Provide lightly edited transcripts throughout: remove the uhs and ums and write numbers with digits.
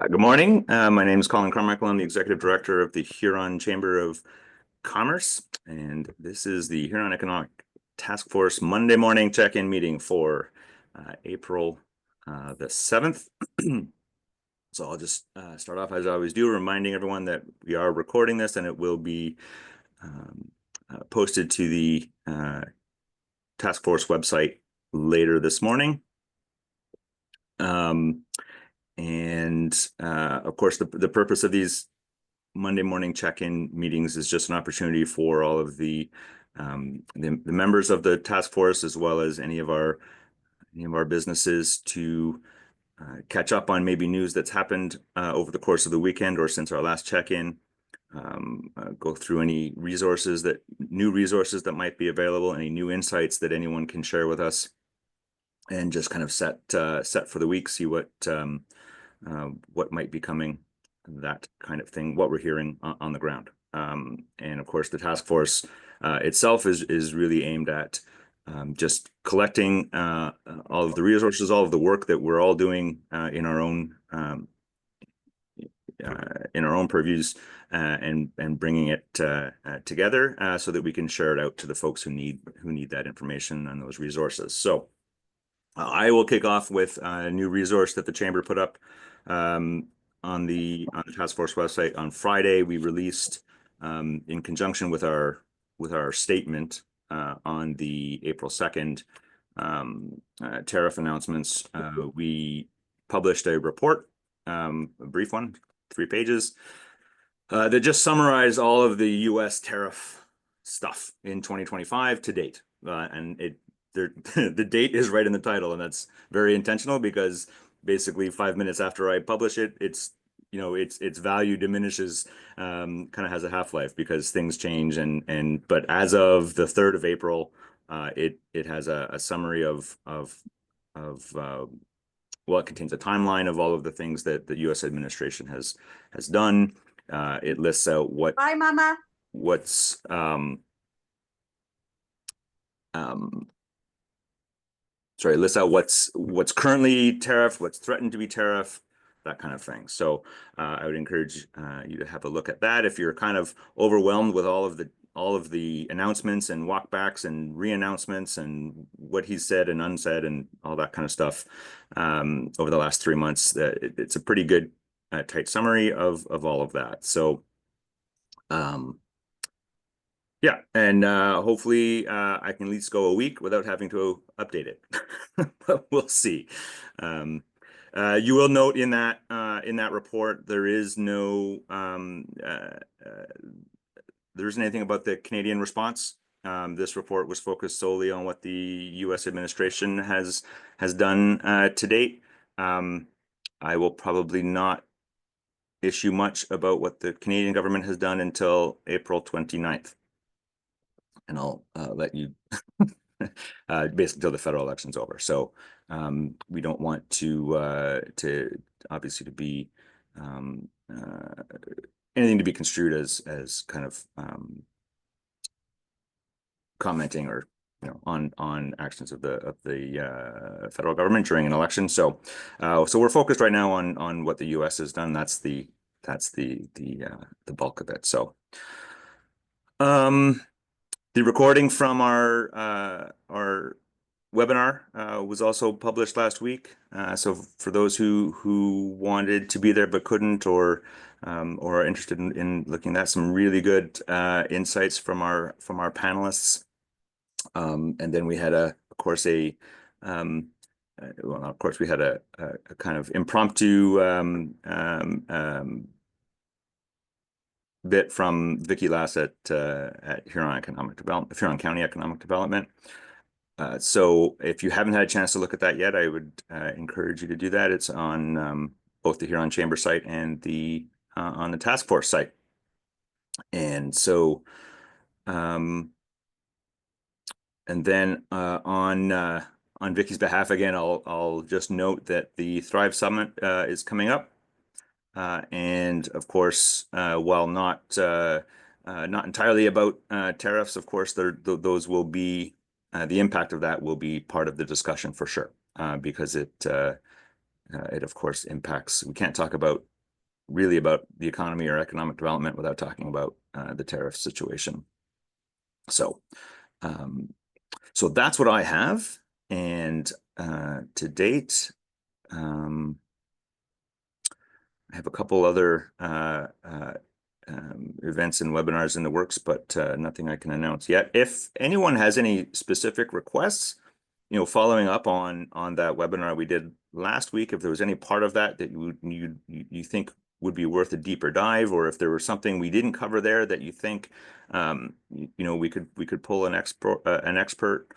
Good morning. My name is Colin Carmichael. I'm the Executive Director of the Huron Chamber of Commerce, and this is the Huron Economic Task Force Monday morning check-in meeting for April the 7th. So I'll just start off as I always do, reminding everyone that we are recording this and it will be posted to the task force website later this morning. Of course, the purpose of these Monday morning check-in meetings is just an opportunity for all of the members of the task force, as well as any of our businesses, to catch up on maybe news that's happened over the course of the weekend or since our last check-in. Go through any new resources that might be available, any new insights that anyone can share with us, and just kind of set for the week, see what might be coming, that kind of thing, what we're hearing on the ground. And of course, the task force itself is really aimed at just collecting all of the resources, all of the work that we're all doing in our own purviews, and bringing it together so that we can share it out to the folks who need that information and those resources. So I will kick off with a new resource that the Chamber put up on the task force website on Friday. We released, in conjunction with our statement on the April 2nd tariff announcements, we published a report, a brief one, 3 pages, that just summarized all of the U.S. tariff stuff in 2025 to date, and the date is right in the title, and that's very intentional because basically 5 minutes after I publish it, its value diminishes, kind of has a half-life because things change, but as of the 3rd of April, it has a summary of it contains a timeline of all of the things that the U.S. administration has done. It lists out Bye, Mama. What's sorry, it lists out what's currently tariff, what's threatened to be tariff, that kind of thing. So I would encourage you to have a look at that. If you're kind of overwhelmed with all of the announcements and walkbacks and re-announcements and what he said and unsaid and all that kind of stuff over the last 3 months, it's a pretty good tight summary of all of that. So yeah, and hopefully I can at least go a week without having to update it, but we'll see. You will note in that report there is no there isn't anything about the Canadian response. This report was focused solely on what the U.S. administration has done to date. I will probably not issue much about what the Canadian government has done until April 29th. And I'll let you basically until the federal election's over. So we don't want to obviously to be anything to be construed as kind of commenting or on actions of the federal government during an election. So we're focused right now on what the U.S. has done. That's the bulk of it. So the recording from our webinar was also published last week. So for those who wanted to be there but couldn't, or are interested in looking at some really good insights from our panelists. And then we had of course we had a kind of impromptu bit from Vicki Lass at Huron County Economic Development. So if you haven't had a chance to look at that yet, I would encourage you to do that. It's on both the Huron Chamber site and on the task force site. And so and then on Vicki's behalf, again, I'll just note that the Thrive Summit is coming up. And of course, while not entirely about tariffs, of course, those will be the impact of that will be part of the discussion for sure, because it of course impacts. We can't talk about really about the economy or economic development without talking about the tariff situation. So, so that's what I have. And to date, I have a couple other events and webinars in the works, but nothing I can announce yet. If anyone has any specific requests, following up on that webinar we did last week, if there was any part of that that you think would be worth a deeper dive, or if there was something we didn't cover there that you think we could pull an expert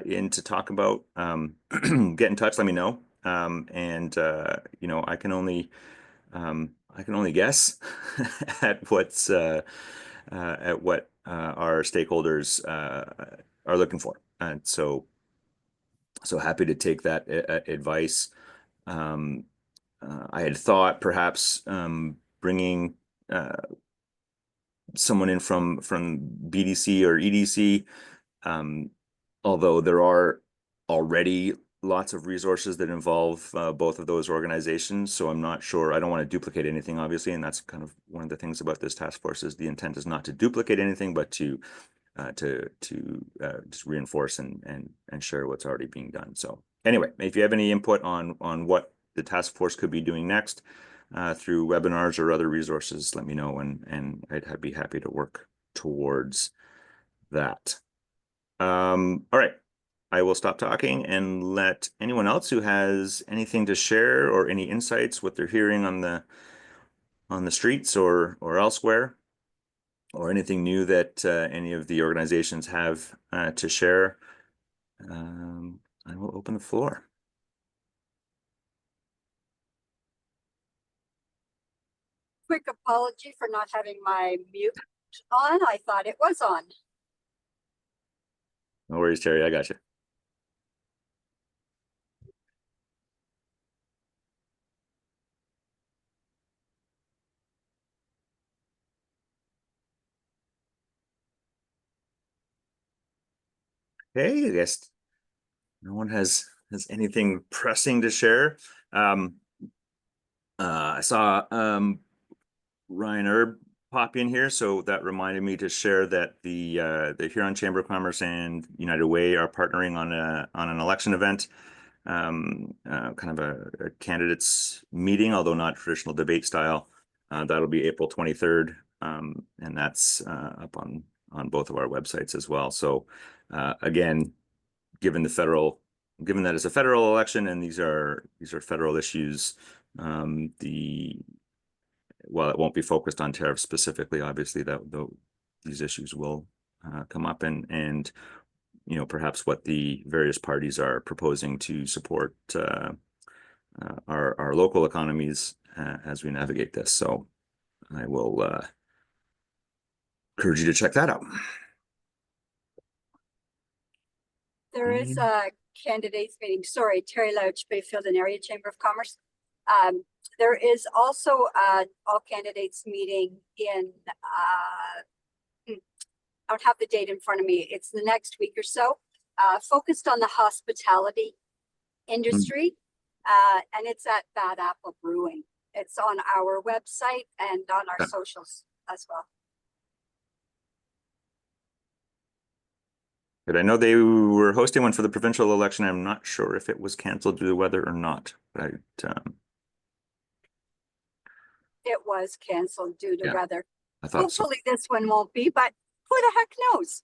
in to talk about, get in touch, let me know. And I can only guess at what our stakeholders are looking for, and so happy to take that advice. I had thought perhaps bringing someone in from BDC or EDC, although there are already lots of resources that involve both of those organizations. So I'm not sure. I don't want to duplicate anything, obviously, and that's kind of one of the things about this task force is the intent is not to duplicate anything, but to just reinforce and share what's already being done. So anyway, if you have any input on what the task force could be doing next through webinars or other resources, let me know, and I'd be happy to work towards that. All right. I will stop talking and let anyone else who has anything to share or any insights, what they're hearing on the streets or elsewhere, or anything new that any of the organizations have to share. I will open the floor. Quick apology for not having my mute on. I thought it was on. No worries, Terry. I got you. Hey, I guess no one has anything pressing to share. I saw Ryan Erb pop in here, so that reminded me to share that the Huron Chamber of Commerce and United Way are partnering on an election event, kind of a candidates meeting, although not traditional debate style. That'll be April 23rd, and that's up on both of our websites as well. So again, given that it's a federal election and these are federal issues, while it won't be focused on tariffs specifically, obviously these issues will come up, and perhaps what the various parties are proposing to support our local economies as we navigate this. So I will encourage you to check that out. There is a candidates meeting. Sorry, Terry Louch, Bayfield and Area Chamber of Commerce. There is also all candidates meeting in, I don't have the date in front of me. It's the next week or so, focused on the hospitality industry. And it's at Bad Apple Brewing. It's on our website and on our socials as well. But I know they were hosting one for the provincial election. I'm not sure if it was canceled due to weather or not. But it was canceled due to weather. I thought hopefully this one won't be, but who the heck knows?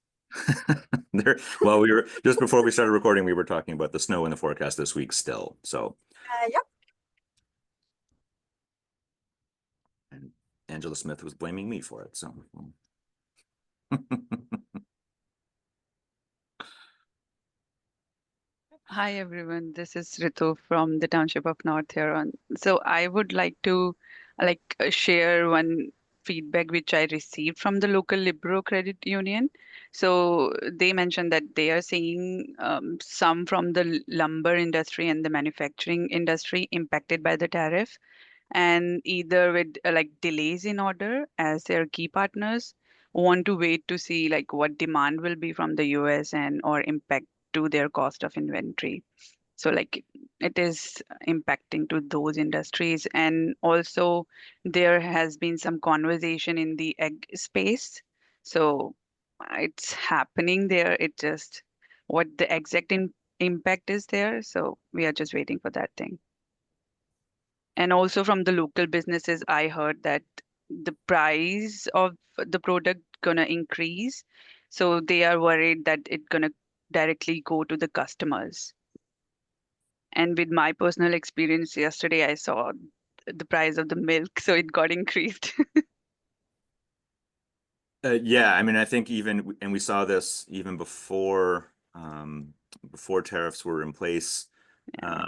Well, we were just before we started recording, we were talking about the snow in the forecast this week still. So yep. And Angela Smith was blaming me for it. So Hi everyone, this is Ritu from the Township of North Huron. So I would like to share one feedback which I received from the local Libro Credit Union. So they mentioned that they are seeing some from the lumber industry and the manufacturing industry impacted by the tariff, and either with delays in order as their key partners want to wait to see what demand will be from the US and or impact to their cost of inventory. So it is impacting to those industries. And also there has been some conversation in the egg space. So it's happening there. It just what the exact impact is there. So we are just waiting for that thing. And also from the local businesses, I heard that the price of the product gonna increase. So they are worried that it gonna directly go to the customers. And with my personal experience yesterday, I saw the price of the milk, so it got increased. Yeah, I mean, I think even, and we saw this even before tariffs were in place. Yeah.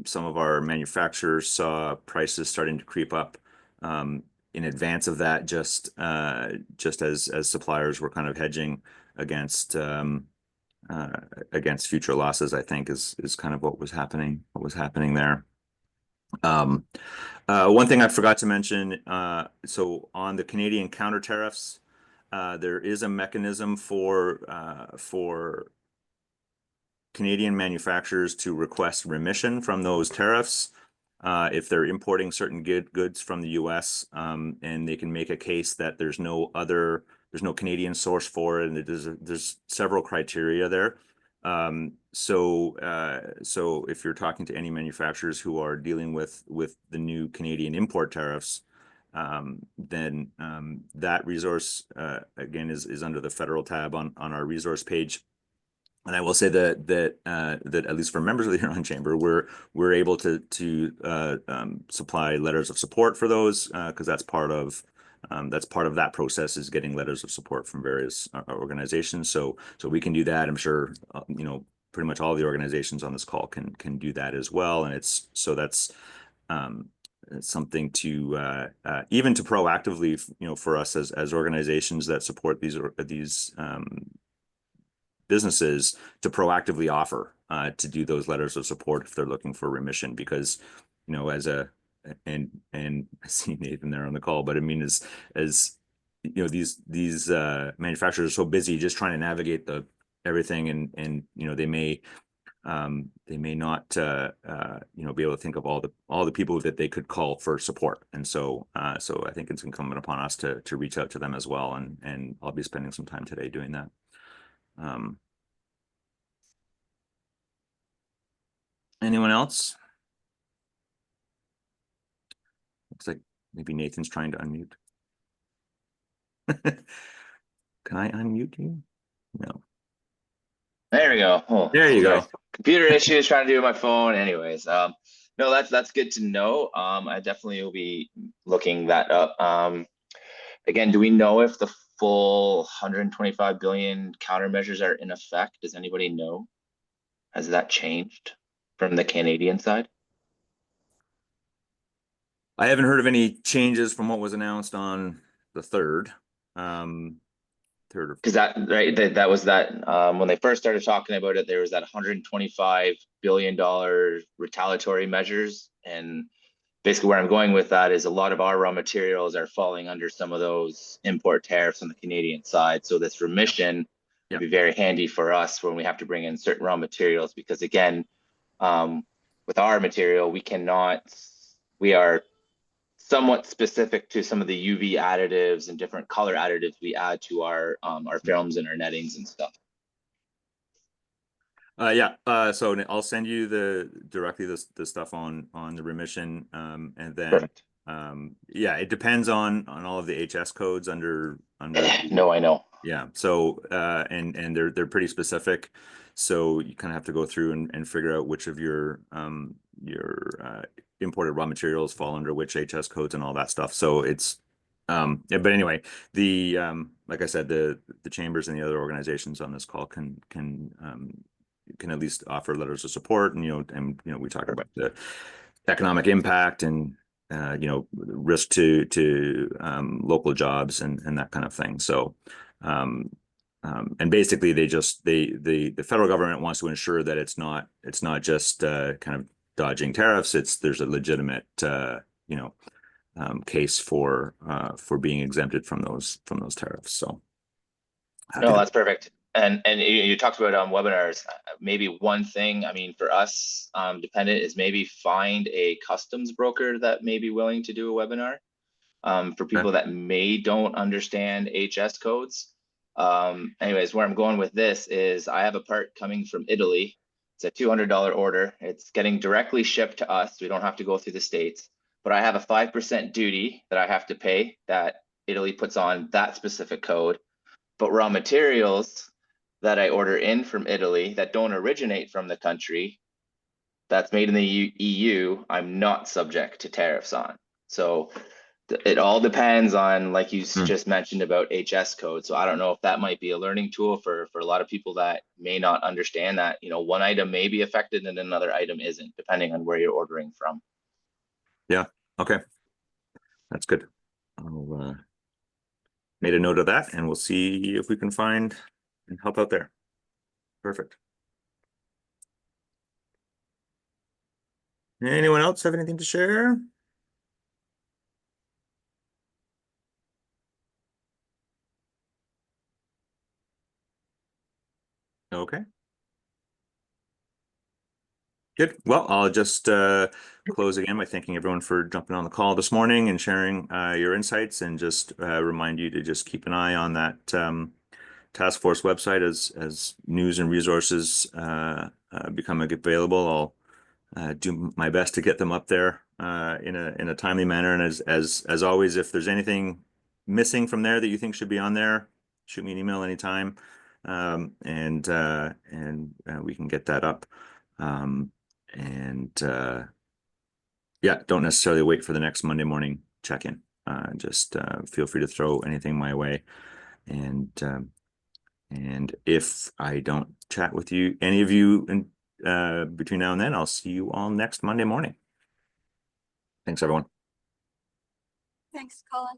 Some of our manufacturers saw prices starting to creep up in advance of that, just as suppliers were kind of hedging against future losses, I think is kind of what was happening there. One thing I forgot to mention, so on the Canadian counter tariffs, there is a mechanism for Canadian manufacturers to request remission from those tariffs if they're importing certain goods from the US, and they can make a case that there's no Canadian source for it, and there's several criteria there. So if you're talking to any manufacturers who are dealing with the new Canadian import tariffs, then that resource again is under the federal tab on our resource page. And I will say that at least for members of the Huron Chamber, we're able to supply letters of support for those because that's part of that process, is getting letters of support from various organizations. So we can do that. I'm sure pretty much all the organizations on this call can do that as well. And that's something to even to proactively, for us as organizations that support these businesses, to proactively offer to do those letters of support if they're looking for remission, because and I see Nathan there on the call, but I mean, as these manufacturers are so busy just trying to navigate everything, and they may not be able to think of all the people that they could call for support. And so I think it's incumbent upon us to reach out to them as well, and I'll be spending some time today doing that. Anyone else? Looks like maybe Nathan's trying to unmute. Can I unmute you? No. There we go. Oh, There you go. Computer issues, trying to do my phone. Anyways, no, that's good to know. I definitely will be looking that up. Again, do we know if the full 125 billion countermeasures are in effect? Does anybody know? Has that changed from the Canadian side? I haven't heard of any changes from what was announced on the 3rd. Because that was when they first started talking about it, there was that $125 billion retaliatory measures. And basically where I'm going with that is a lot of our raw materials are falling under some of those import tariffs on the Canadian side. So this remission would be very handy for us when we have to bring in certain raw materials, because again, with our material, we are somewhat specific to some of the UV additives and different color additives we add to our films and our nettings and stuff. So I'll send you directly the stuff on the remission, and then Perfect. it depends on all of the HS codes under No, I know. Yeah. So and they're pretty specific. So you kind of have to go through and figure out which of your imported raw materials fall under which HS codes and all that stuff. So it's but anyway, like I said, the chambers and the other organizations on this call can at least offer letters of support, and we talk about the economic impact and risk to local jobs and that kind of thing. So and basically the federal government wants to ensure that it's not just kind of dodging tariffs. There's a legitimate case for being exempted from those tariffs. So no, that's perfect. And you talked about webinars. Maybe one thing, I mean, for us, dependent is maybe find a customs broker that may be willing to do a webinar. For people that don't understand HS codes. Anyways, where I'm going with this is I have a part coming from Italy. It's a $200 order. It's getting directly shipped to us. We don't have to go through the States, but I have a 5% duty that I have to pay that Italy puts on that specific code. But raw materials that I order in from Italy that don't originate from the country, that's made in the EU, I'm not subject to tariffs on. So it all depends on, like you just mentioned about HS code. So I don't know if that might be a learning tool for a lot of people that may not understand that, you know, one item may be affected and another item isn't, depending on where you're ordering from. Yeah. Okay. That's good. I'll made a note of that, and we'll see if we can find and help out there. Perfect. Anyone else have anything to share? Okay. Good. Well, I'll just close again by thanking everyone for jumping on the call this morning and sharing your insights, and just remind you to just keep an eye on that task force website as news and resources become available. I'll do my best to get them up there in a timely manner. And as always, if there's anything missing from there that you think should be on there, shoot me an email anytime, and we can get that up. Yeah, don't necessarily wait for the next Monday morning check-in. Just feel free to throw anything my way. And if I don't chat with you, any of you between now and then, I'll see you all next Monday morning. Thanks, everyone. Thanks, Colin.